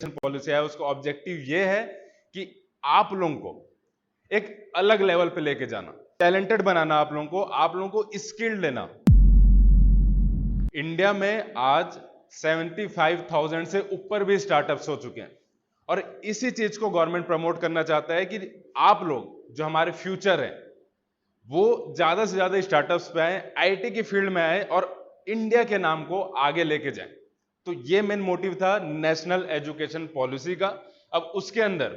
Policy है उसका objective ये है कि आप लोगों को एक अलग लेवल पे लेके जाना, टैलेंटेड बनाना, आप लोगों को स्किल्ड लेना। इंडिया में आज 75,000 से ऊपर भी स्टार्टअप्स हो चुके हैं और इसी चीज को गवर्नमेंट प्रमोट करना चाहता है कि आप लोग जो हमारे फ्यूचर है वो ज्यादा से ज्यादा स्टार्टअप्स पे आए, आईटी की फील्ड में आए और इंडिया के नाम को आगे लेके जाएं। तो ये मेन मोटिव था नेशनल एजुकेशन पॉलिसी का। अब उसके अंदर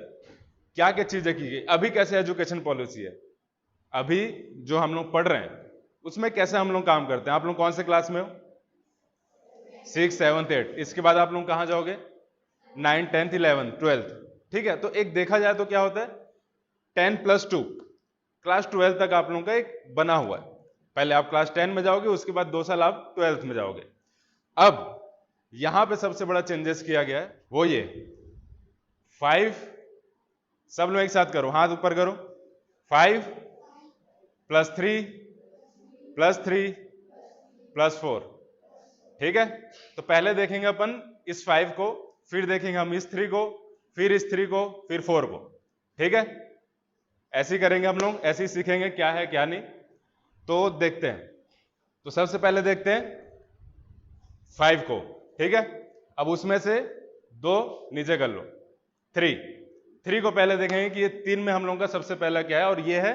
क्या क्या चीजें की गई, अभी कैसे एजुकेशन पॉलिसी है, अभी जो हम लोग पढ़ रहे हैं उसमें कैसे हम लोग काम करते हैं। आप लोग कौन से क्लास में हो? 6, 7, 8। इसके बाद आप लोग कहां जाओगे? 9, 10, 11, 12। ठीक है, तो एक देखा जाए तो क्या होता है 10+2 क्लास 12 तक आप लोगों का एक बना हुआ है। पहले आप क्लास 10 में जाओगे, उसके बाद 2 साल आप 12th में जाओगे। अब यहां पे सबसे बड़ा चेंजेस किया गया है वो ये 5, सब लोग एक साथ करो, हाथ ऊपर करो, 5 + 3 + 3 + 4। ठीक है, तो पहले देखेंगे अपन इस 5 को, फिर देखेंगे हम इस 3 को, फिर इस 3 को, फिर 4 को। ठीक है, ऐसे ही करेंगे हम लोग, ऐसे ही सीखेंगे क्या है क्या नहीं। तो देखते हैं, तो सबसे पहले देखते हैं 5 को। ठीक है, अब उसमें से 2 नीचे कर लो, 3 को पहले देखेंगे कि ये 3 में हम लोगों का सबसे पहला क्या है, और ये है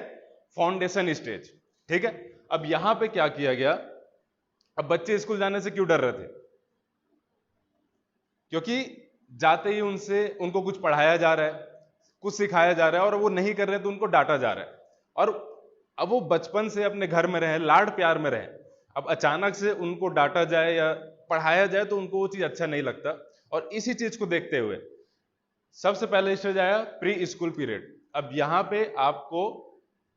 फाउंडेशन स्टेज। ठीक है, अब यहां पे क्या किया गया, अब बच्चे स्कूल जाने से क्यों डर रहे थे? क्योंकि जाते ही उनको कुछ पढ़ाया जा रहा है, कुछ सिखाया जा रहा है, और वो नहीं कर रहे तो उनको डांटा जा रहा है। और अब वो बचपन से अपने घर में रहे, लाड प्यार में रहे, अब अचानक से उनको डांटा जाए या पढ़ाया जाए तो उनको वो चीज अच्छा नहीं लगता। और इसी चीज को देखते हुए सबसे पहले स्टेज आया प्री स्कूल पीरियड। अब यहां पे आपको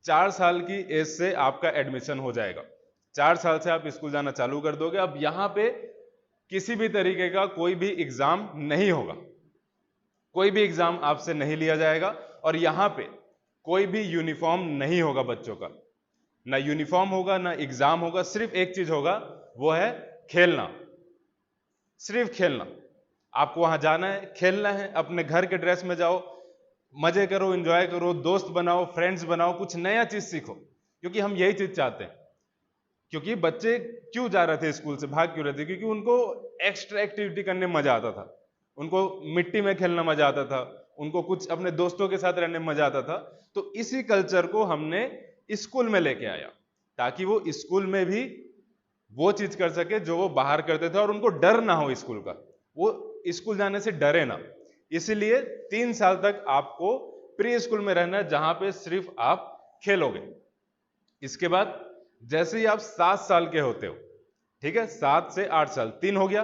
4 साल की एज से आपका एडमिशन हो जाएगा, 4 साल से आप स्कूल जाना चालू कर दोगे। अब यहां पे किसी भी तरीके का कोई भी एग्जाम नहीं होगा, कोई भी एग्जाम आपसे नहीं लिया जाएगा, और यहां पे कोई भी यूनिफॉर्म नहीं होगा बच्चों का, ना यूनिफॉर्म होगा ना एग्जाम होगा। सिर्फ एक चीज होगा, वो है खेलना, सिर्फ खेलना। आपको वहां जाना है, खेलना है, अपने घर के ड्रेस में जाओ, मजे करो, एंजॉय करो, दोस्त बनाओ, फ्रेंड्स बनाओ, कुछ नया चीज सीखो, क्योंकि हम यही चीज चाहते हैं। क्योंकि बच्चे क्यों जा रहे थे स्कूल से, भाग क्यों रहे थे? क्योंकि उनको एक्स्ट्रा एक्टिविटी करने में मजा आता था, उनको मिट्टी में खेलना मजा आता था, उनको कुछ अपने दोस्तों के साथ रहने में मजा आता था। तो इसी कल्चर को हमने स्कूल में लेके आया, ताकि वो स्कूल में भी वो चीज कर सके जो वो बाहर करते थे, और उनको डर ना हो स्कूल का, वो स्कूल जाने से डरे ना। इसलिए 3 साल तक आपको प्री स्कूल में रहना है, जहां पे सिर्फ आप खेलोगे। इसके बाद जैसे ही आप 7 साल के होते हो, ठीक है, 7 से 8 साल, 3 हो गया,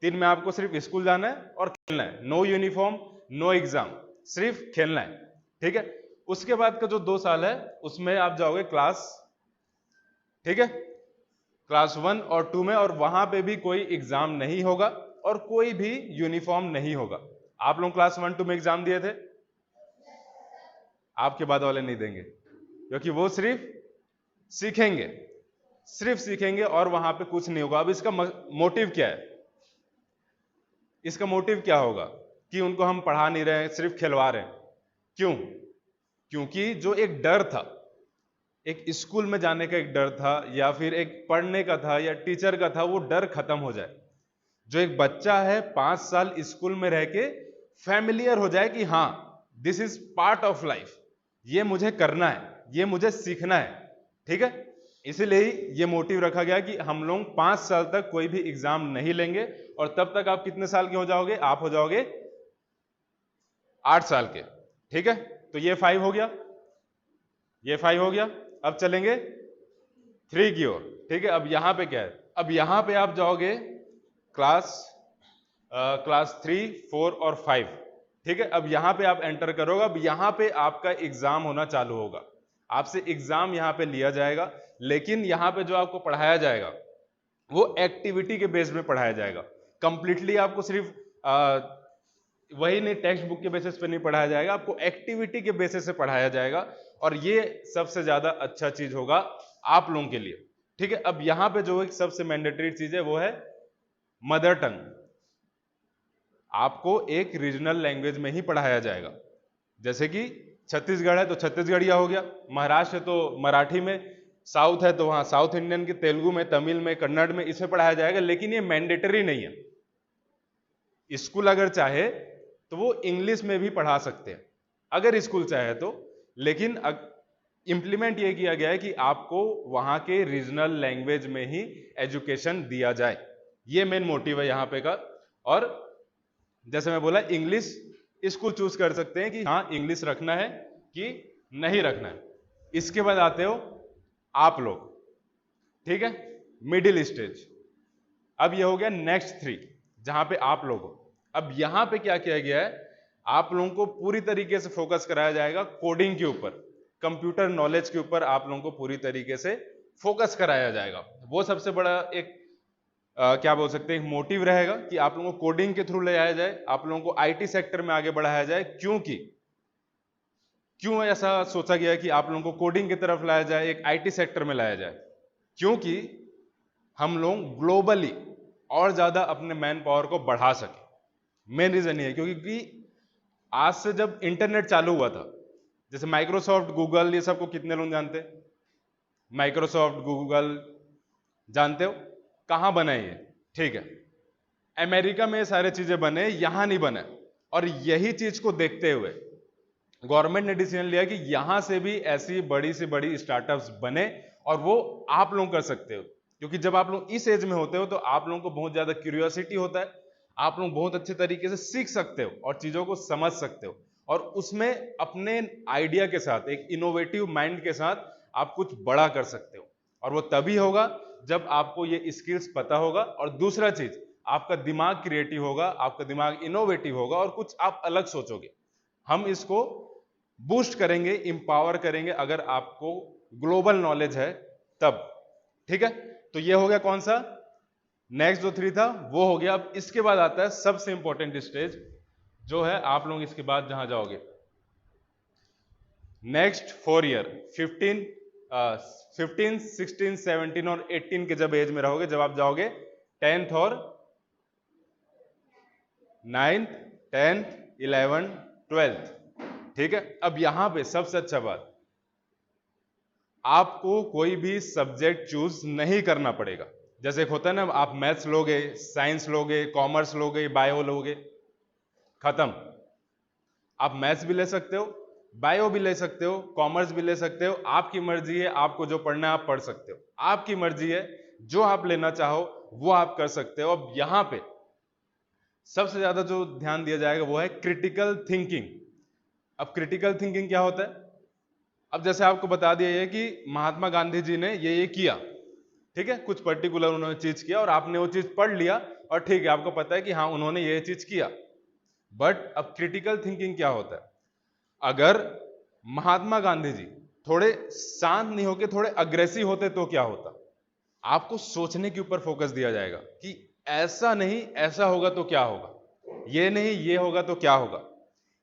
3 में आपको सिर्फ स्कूल जाना है और खेलना है, नो यूनिफॉर्म नो एग्जाम, सिर्फ खेलना है। ठीक है, उसके बाद का जो 2 साल है उसमें आप जाओगे क्लास, ठीक है, क्लास 1 और 2 में, और वहां पे भी कोई एग्जाम नहीं होगा और कोई भी यूनिफॉर्म नहीं होगा। आप लोग क्लास 1, 2 में एग्जाम दिए थे? आपके बाद वाले नहीं देंगे, क्योंकि वो सिर्फ सीखेंगे, सिर्फ सीखेंगे, और वहां पे कुछ नहीं होगा। अब इसका मोटिव क्या है? इसका मोटिव क्या होगा कि उनको हम पढ़ा नहीं रहे हैं, सिर्फ खिलवा रहे हैं? क्यों? क्योंकि जो एक डर था, एक स्कूल में जाने का एक डर था, या फिर एक पढ़ने का था, या टीचर का था, वो डर खत्म हो जाए। जो एक बच्चा है 5 साल स्कूल में रह के फैमिलियर हो जाए कि हाँ this is part of life, ये मुझे करना है, ये मुझे सीखना है। ठीक है, इसीलिए ये मोटिव रखा गया कि हम लोग 5 साल तक कोई भी एग्जाम नहीं लेंगे, और तब तक आप कितने साल के हो जाओगे? आप हो जाओगे 8 साल के। ठीक है, तो ये 5 हो गया, ये 5 हो गया। अब चलेंगे 3 की ओर। ठीक है, अब यहां पे क्या है? अब यहां पे आप जाओगे क्लास 3, 4 और 5। ठीक है, अब यहां पे आप एंटर करोगे, अब यहां पे आपका एग्जाम होना चालू होगा, आपसे एग्जाम यहां पे लिया जाएगा। लेकिन यहां पे जो आपको पढ़ाया जाएगा वो एक्टिविटी के बेस में पढ़ाया जाएगा, कंप्लीटली आपको सिर्फ वही नहीं, टेक्स्ट बुक के बेसिस पे नहीं पढ़ाया जाएगा, आपको एक्टिविटी के बेसिस से पढ़ाया जाएगा, और ये सबसे ज्यादा अच्छा चीज होगा आप लोगों के लिए। ठीक है, अब यहां पे जो एक सबसे मैंडेटरी चीज है वो है मदर टंग। आपको एक रीजनल लैंग्वेज में ही पढ़ाया जाएगा। जैसे कि छत्तीसगढ़ है तो छत्तीसगढ़िया हो गया, महाराष्ट्र है तो मराठी में, साउथ है तो वहां साउथ इंडियन की तेलुगु में, तमिल में, कन्नड़ में, इसमें पढ़ाया जाएगा। लेकिन ये मैंडेटरी नहीं है। स्कूल अगर चाहे तो वो इंग्लिश में भी पढ़ा सकते हैं, अगर स्कूल चाहे तो। लेकिन इंप्लीमेंट ये किया गया है कि आपको वहां के रीजनल लैंग्वेज में ही एजुकेशन दिया जाए। ये मेन मोटिव है यहाँ पे का। और जैसे मैं बोला, इंग्लिश स्कूल चूज कर सकते हैं कि हाँ इंग्लिश रखना है कि नहीं रखना है। इसके बाद आते हो आप लोग, ठीक है, मिडिल स्टेज। अब ये हो गया नेक्स्ट 3 जहां पे आप लोग हो। अब यहां पे क्या किया गया है, आप लोगों को पूरी तरीके से फोकस कराया जाएगा कोडिंग के ऊपर, कंप्यूटर नॉलेज के ऊपर आप लोगों को पूरी तरीके से फोकस कराया जाएगा। वो सबसे बड़ा एक क्या बोल सकते हैं मोटिव रहेगा कि आप लोगों को कोडिंग के थ्रू ले आया जाए, आप लोगों को आईटी सेक्टर में आगे बढ़ाया जाए। क्यों ऐसा सोचा गया है कि आप लोगों को कोडिंग की तरफ लाया जाए, एक आईटी सेक्टर में लाया जाए? क्योंकि हम लोग ग्लोबली और ज्यादा अपने मैन पावर को बढ़ा सके। मेन रीजन ये है क्योंकि आज से जब इंटरनेट चालू हुआ था, जैसे माइक्रोसॉफ्ट, गूगल, ये सबको कितने लोग जानते हैं? माइक्रोसॉफ्ट, गूगल जानते हो कहां बने ये? ठीक है, अमेरिका में ये सारे चीजें बने, यहां नहीं बने। और यही चीज को देखते हुए गवर्नमेंट ने डिसीजन लिया कि यहां से भी ऐसी बड़ी से बड़ी स्टार्टअप्स बने, और वो आप लोग कर सकते हो। क्योंकि जब आप लोग इस एज में होते हो तो आप लोगों को बहुत ज्यादा क्यूरियोसिटी होता है, आप लोग बहुत अच्छे तरीके से सीख सकते हो और चीजों को समझ सकते हो, और उसमें अपने आइडिया के साथ, एक इनोवेटिव माइंड के साथ आप कुछ बड़ा कर सकते हो। और वो तभी होगा जब आपको ये स्किल्स पता होगा, और दूसरा चीज आपका दिमाग क्रिएटिव होगा, आपका दिमाग इनोवेटिव होगा, और कुछ आप अलग सोचोगे। हम इसको बूस्ट करेंगे, इंपावर करेंगे अगर आपको ग्लोबल नॉलेज है तब। ठीक है, तो ये हो गया कौन सा? नेक्स्ट जो 3 था वो हो गया। अब इसके बाद आता है सबसे इंपॉर्टेंट स्टेज, जो है आप लोग इसके बाद जहां जाओगे नेक्स्ट 4 ईयर, 15, 16, 17 और 18 के जब एज में रहोगे, जब आप जाओगे 10th और 9th, 10th, 11th, 12th। ठीक है, अब यहां पे सबसे अच्छा बात, आपको कोई भी सब्जेक्ट चूज नहीं करना पड़ेगा। जैसे एक होता है ना, आप मैथ्स लोगे, साइंस लोगे, कॉमर्स लोगे, बायो लोगे, खत्म। आप मैथ्स भी ले सकते हो, बायो भी ले सकते हो, कॉमर्स भी ले सकते हो, आपकी मर्जी है। आपको जो पढ़ना है आप पढ़ सकते हो, आपकी मर्जी है, जो आप लेना चाहो वो आप कर सकते हो। अब यहां पे सबसे ज्यादा जो ध्यान दिया जाएगा वो है क्रिटिकल थिंकिंग। अब क्रिटिकल थिंकिंग क्या होता है? अब जैसे आपको बता दिया है कि महात्मा गांधी जी ने ये किया, ठीक है, कुछ पर्टिकुलर उन्होंने चीज किया और आपने वो चीज पढ़ लिया, और ठीक है, आपको पता है कि हाँ उन्होंने ये चीज किया। बट अब क्रिटिकल थिंकिंग क्या होता है? अगर महात्मा गांधी जी थोड़े शांत नहीं होके थोड़े अग्रेसिव होते तो क्या होता? आपको सोचने के ऊपर फोकस दिया जाएगा कि ऐसा नहीं, ऐसा होगा तो क्या होगा, ये नहीं, ये होगा तो क्या होगा।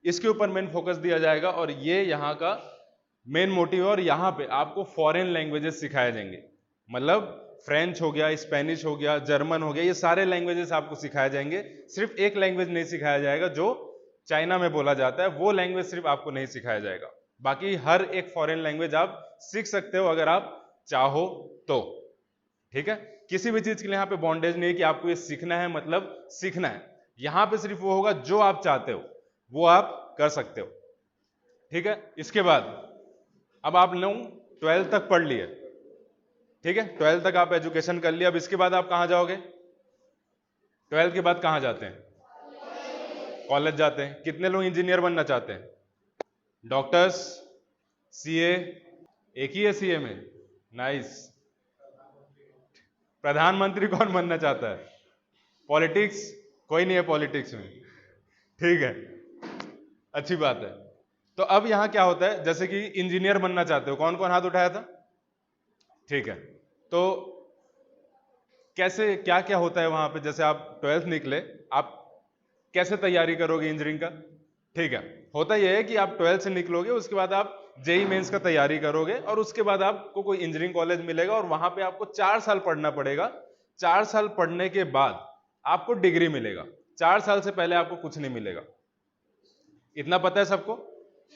इसके ऊपर मेन फोकस दिया जाएगा, और ये यहाँ का मेन मोटिव है। और यहाँ पे आपको फॉरेन लैंग्वेजेस सिखाए जाएंगे, मतलब फ्रेंच हो गया, स्पेनिश हो गया, जर्मन हो गया, ये सारे लैंग्वेजेस आपको सिखाए जाएंगे। सिर्फ एक लैंग्वेज नहीं सिखाया जाएगा जो चाइना में बोला जाता है, वो लैंग्वेज सिर्फ आपको नहीं सिखाया जाएगा। बाकी हर एक फॉरेन लैंग्वेज आप सीख सकते हो अगर आप चाहो तो। ठीक है, किसी भी चीज के लिए यहाँ पे बॉन्डेज नहीं है कि आपको ये सीखना है मतलब सीखना है। यहाँ पे सिर्फ वो होगा जो आप चाहते हो वो आप कर सकते हो। ठीक है, इसके बाद अब आप लोग 12th तक पढ़ लिए, ठीक है, 12th तक आप एजुकेशन कर लिया। अब इसके बाद आप कहां जाओगे? 12th के बाद कहां जाते हैं? कॉलेज जाते हैं। कितने लोग इंजीनियर बनना चाहते हैं? डॉक्टर्स, सीए, एक ही है सीए में, नाइस। प्रधानमंत्री कौन बनना चाहता है? पॉलिटिक्स, कोई नहीं है पॉलिटिक्स में, ठीक है, अच्छी बात है। तो अब यहां क्या होता है, जैसे कि इंजीनियर बनना चाहते हो, कौन कौन हाथ उठाया था? ठीक है, तो कैसे क्या क्या होता है वहां पे? जैसे आप 12th निकले, आप कैसे तैयारी करोगे इंजीनियरिंग का? ठीक है, होता यह है कि आप 12th से निकलोगे, उसके बाद आप जेई मेंस का तैयारी करोगे, और उसके बाद आपको कोई इंजीनियरिंग कॉलेज मिलेगा, और वहां पे आपको 4 साल पढ़ना पड़ेगा। 4 साल पढ़ने के बाद आपको डिग्री मिलेगा। 4 साल से पहले आपको कुछ नहीं मिलेगा, इतना पता है सबको।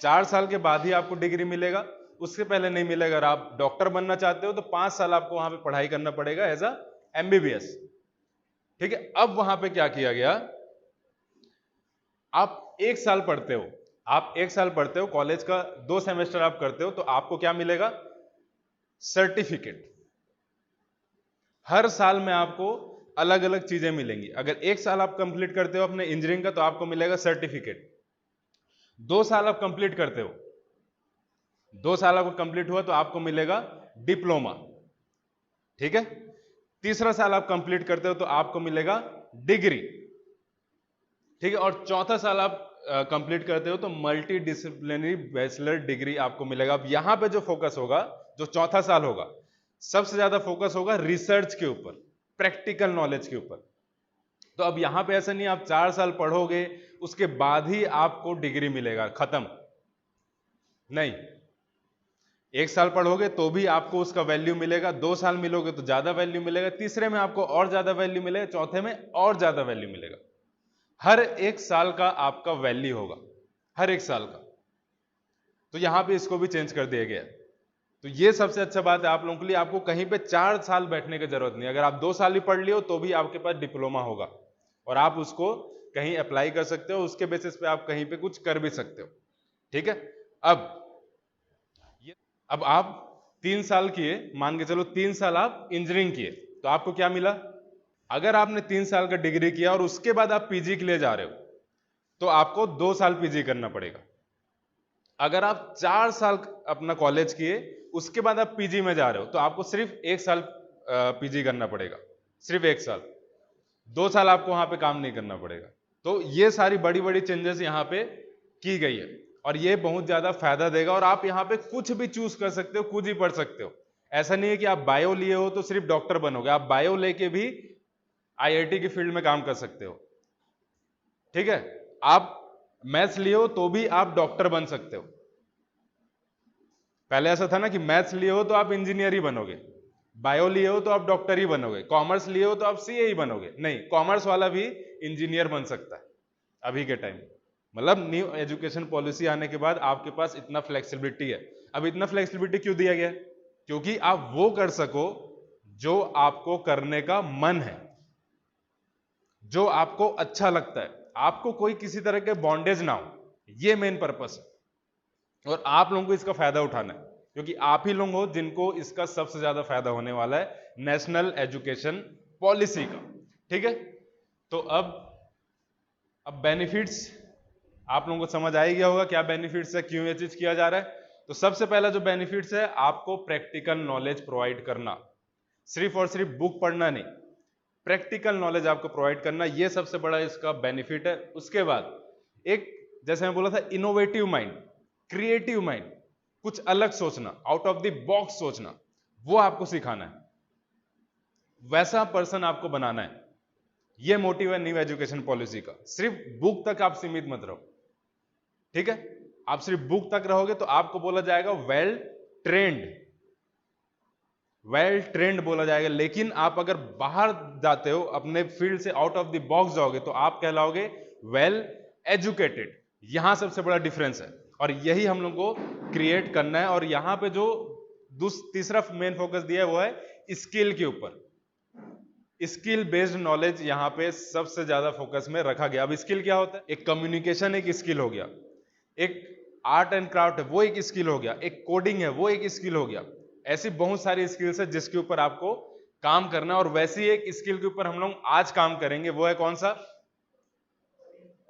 4 साल के बाद ही आपको डिग्री मिलेगा, उससे पहले नहीं मिलेगा। अगर आप डॉक्टर बनना चाहते हो तो 5 साल आपको वहां पे पढ़ाई करना पड़ेगा एज अ MBBS। ठीक है, अब वहां पे क्या किया गया, आप 1 साल पढ़ते हो, आप 1 साल पढ़ते हो, कॉलेज का 2 सेमेस्टर आप करते हो, तो आपको क्या मिलेगा, सर्टिफिकेट। हर साल में आपको अलग अलग चीजें मिलेंगी। अगर 1 साल आप कंप्लीट करते हो अपने इंजीनियरिंग का तो आपको मिलेगा सर्टिफिकेट। 2 साल आप कंप्लीट करते हो, 2 साल आपको कंप्लीट हुआ तो आपको मिलेगा डिप्लोमा। ठीक है, तीसरा साल आप कंप्लीट करते हो तो आपको मिलेगा डिग्री। ठीक है, और चौथा साल आप कंप्लीट करते हो तो मल्टी डिसिप्लिनरी बैचलर डिग्री आपको मिलेगा। अब यहां पे जो फोकस होगा, जो चौथा साल होगा, सबसे ज्यादा फोकस होगा रिसर्च के ऊपर, प्रैक्टिकल नॉलेज के ऊपर। तो अब यहां पे ऐसा नहीं आप 4 साल पढ़ोगे उसके बाद ही आपको डिग्री मिलेगा, खत्म नहीं। 1 साल पढ़ोगे तो भी आपको उसका वैल्यू मिलेगा, 2 साल मिलोगे तो ज्यादा वैल्यू मिलेगा, तीसरे में आपको और ज्यादा वैल्यू मिलेगा, चौथे में और ज्यादा वैल्यू मिलेगा। हर 1 साल का आपका वैल्यू होगा, हर 1 साल का। तो यहां पे इसको भी चेंज कर दिया गया। तो ये सबसे अच्छा बात है आप लोगों के लिए, आपको कहीं पे 4 साल बैठने की जरूरत नहीं। अगर आप 2 साल ही पढ़ लियो तो भी आपके पास डिप्लोमा होगा और आप उसको कहीं अप्लाई कर सकते हो, उसके बेसिस पे आप कहीं पे कुछ कर भी सकते हो। ठीक है, अब आप 3 साल किए, मान के चलो 3 साल आप इंजीनियरिंग किए, तो आपको क्या मिला, अगर आपने 3 साल का डिग्री किया और उसके बाद आप पीजी के लिए जा रहे हो तो आपको 2 साल पीजी करना पड़ेगा। अगर आप 4 साल अपना कॉलेज किए उसके बाद आप पीजी में जा रहे हो तो आपको सिर्फ 1 साल पीजी करना पड़ेगा, सिर्फ 1 साल। 2 साल आपको वहां पे काम नहीं करना पड़ेगा। तो ये सारी बड़ी बड़ी चेंजेस यहां पे की गई है और ये बहुत ज्यादा फायदा देगा। और आप यहां पे कुछ भी चूज कर सकते हो, कुछ ही पढ़ सकते हो। ऐसा नहीं है कि आप बायो लिए हो तो सिर्फ डॉक्टर बनोगे, आप बायो लेके भी IIT की फील्ड में काम कर सकते हो। ठीक है, आप मैथ्स लिए हो तो भी आप डॉक्टर बन सकते हो। पहले ऐसा था ना कि मैथ्स लिए हो तो आप इंजीनियर ही बनोगे, बायो लिए हो तो आप डॉक्टर ही बनोगे, कॉमर्स लिए हो तो आप CA ही बनोगे। नहीं, कॉमर्स वाला भी इंजीनियर बन सकता है अभी के टाइम। मतलब न्यू एजुकेशन पॉलिसी आने के बाद आपके पास इतना फ्लेक्सिबिलिटी है। अब इतना फ्लेक्सिबिलिटी क्यों दिया गया है, क्योंकि आप वो कर सको जो आपको करने का मन है, जो आपको अच्छा लगता है, आपको कोई किसी तरह के बॉन्डेज ना हो, ये मेन पर्पस है। और आप लोगों को इसका फायदा उठाना है क्योंकि आप ही लोग हो जिनको इसका सबसे ज्यादा फायदा होने वाला है नेशनल एजुकेशन पॉलिसी का। ठीक है, तो अब बेनिफिट्स आप लोगों को समझ आ ही गया होगा, क्या बेनिफिट्स है, क्यों ये चीज किया जा रहा है। तो सबसे पहला जो बेनिफिट्स है, आपको प्रैक्टिकल नॉलेज प्रोवाइड करना, सिर्फ और सिर्फ बुक पढ़ना नहीं, प्रैक्टिकल नॉलेज आपको प्रोवाइड करना, ये सबसे बड़ा इसका बेनिफिट है। उसके बाद एक, जैसे मैं बोला था, इनोवेटिव माइंड, क्रिएटिव माइंड, कुछ अलग सोचना, आउट ऑफ द बॉक्स सोचना, वो आपको सिखाना है, वैसा पर्सन आपको बनाना है। ये मोटिव है न्यू एजुकेशन पॉलिसी का। सिर्फ बुक तक आप सीमित मत रहो। ठीक है, आप सिर्फ बुक तक रहोगे तो आपको बोला जाएगा वेल ट्रेंड, वेल ट्रेंड बोला जाएगा। लेकिन आप अगर बाहर जाते हो, अपने फील्ड से आउट ऑफ द बॉक्स जाओगे तो आप कहलाओगे वेल एजुकेटेड। यहां सबसे बड़ा डिफरेंस है और यही हम लोग को क्रिएट करना है। और यहां पे जो तीसरा मेन फोकस दिया है वो है स्किल के ऊपर। स्किल बेस्ड नॉलेज यहां पे सबसे ज्यादा फोकस में रखा गया। अब स्किल क्या होता है, एक कम्युनिकेशन एक स्किल हो गया, एक आर्ट एंड क्राफ्ट है वो एक स्किल हो गया, एक कोडिंग है वो एक स्किल हो गया। ऐसी बहुत सारी स्किल्स है जिसके ऊपर आपको काम करना है। और वैसी एक स्किल के ऊपर हम लोग आज काम करेंगे, वो है कौन सा,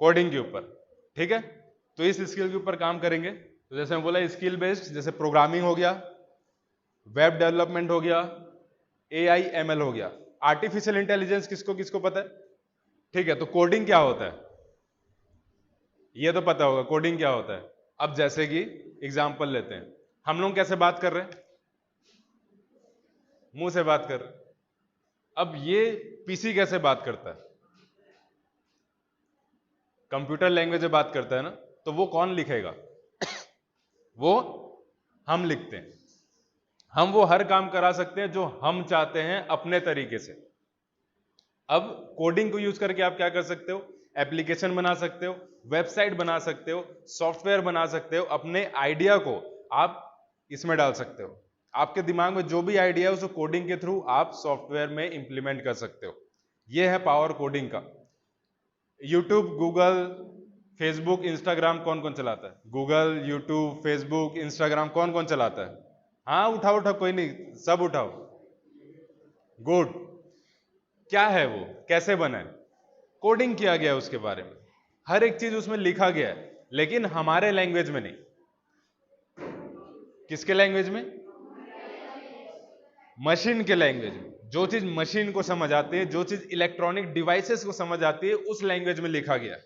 कोडिंग के ऊपर। ठीक है, तो इस स्किल के ऊपर काम करेंगे। तो जैसे मैं बोला स्किल बेस्ड, जैसे प्रोग्रामिंग हो गया, वेब डेवलपमेंट हो गया, AI ML हो गया। आर्टिफिशियल इंटेलिजेंस किसको किसको पता है, ठीक है। तो कोडिंग क्या होता है ये तो पता होगा, कोडिंग क्या होता है। अब जैसे कि एग्जांपल लेते हैं, हम लोग कैसे बात कर रहे हैं, मुंह से बात कर रहे हैं। अब ये PC कैसे बात करता है, कंप्यूटर लैंग्वेज में बात करता है ना, तो वो कौन लिखेगा वो हम लिखते हैं। हम वो हर काम करा सकते हैं जो हम चाहते हैं अपने तरीके से। अब कोडिंग को यूज करके आप क्या कर सकते हो, एप्लीकेशन बना सकते हो, वेबसाइट बना सकते हो, सॉफ्टवेयर बना सकते हो, अपने आइडिया को आप इसमें डाल सकते हो। आपके दिमाग में जो भी आइडिया है उसको कोडिंग के थ्रू आप सॉफ्टवेयर में इंप्लीमेंट कर सकते हो। यह है पावर कोडिंग का। यूट्यूब, गूगल, फेसबुक, इंस्टाग्राम कौन कौन चलाता है? गूगल, यूट्यूब, फेसबुक, इंस्टाग्राम कौन कौन चलाता है? हाँ, उठाओ उठाओ, कोई नहीं, सब उठाओ। गुड। क्या है वो, कैसे बना है? कोडिंग किया गया है उसके बारे में, हर एक चीज उसमें लिखा गया है, लेकिन हमारे लैंग्वेज में नहीं। किसके लैंग्वेज में? मशीन के लैंग्वेज में। जो चीज मशीन को समझ आती है, जो चीज इलेक्ट्रॉनिक डिवाइसेस को समझ आती है, उस लैंग्वेज में लिखा गया है।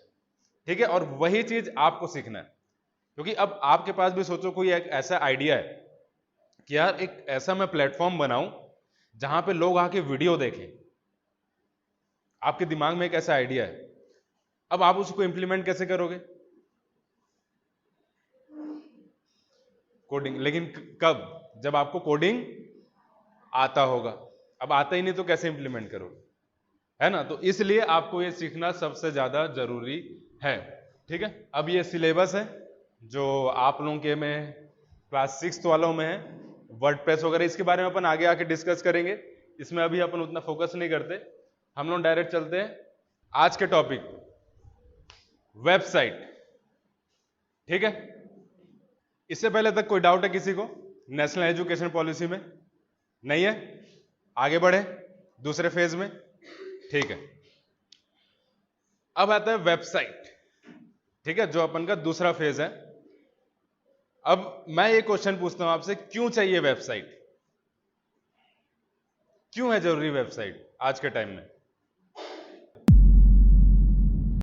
ठीक है, और वही चीज आपको सीखना है। क्योंकि अब आपके पास भी सोचो कोई एक ऐसा आइडिया है कि यार एक ऐसा मैं प्लेटफॉर्म बनाऊं जहां पे लोग आके वीडियो देखें। आपके दिमाग में एक ऐसा आइडिया है, अब आप उसको इंप्लीमेंट कैसे करोगे? कोडिंग। लेकिन कब? जब आपको कोडिंग आता होगा। अब आता ही नहीं तो कैसे इंप्लीमेंट करोगे? है ना? तो इसलिए आपको ये सीखना सबसे ज्यादा जरूरी है। ठीक है, अब ये सिलेबस है जो आप लोगों के में क्लास 6 वालों में है, वर्डप्रेस वगैरह, इसके बारे में अपन आगे आके डिस्कस करेंगे। इसमें अभी अपन उतना फोकस नहीं करते, हम लोग डायरेक्ट चलते हैं आज के टॉपिक, वेबसाइट। ठीक है, इससे पहले तक कोई डाउट है किसी को नेशनल एजुकेशन पॉलिसी में? नहीं है? आगे बढ़े दूसरे फेज में। ठीक है, अब आता है वेबसाइट। ठीक है, जो अपन का दूसरा फेज है। अब मैं ये क्वेश्चन पूछता हूं आपसे, क्यों चाहिए वेबसाइट? क्यों है जरूरी वेबसाइट आज के टाइम में?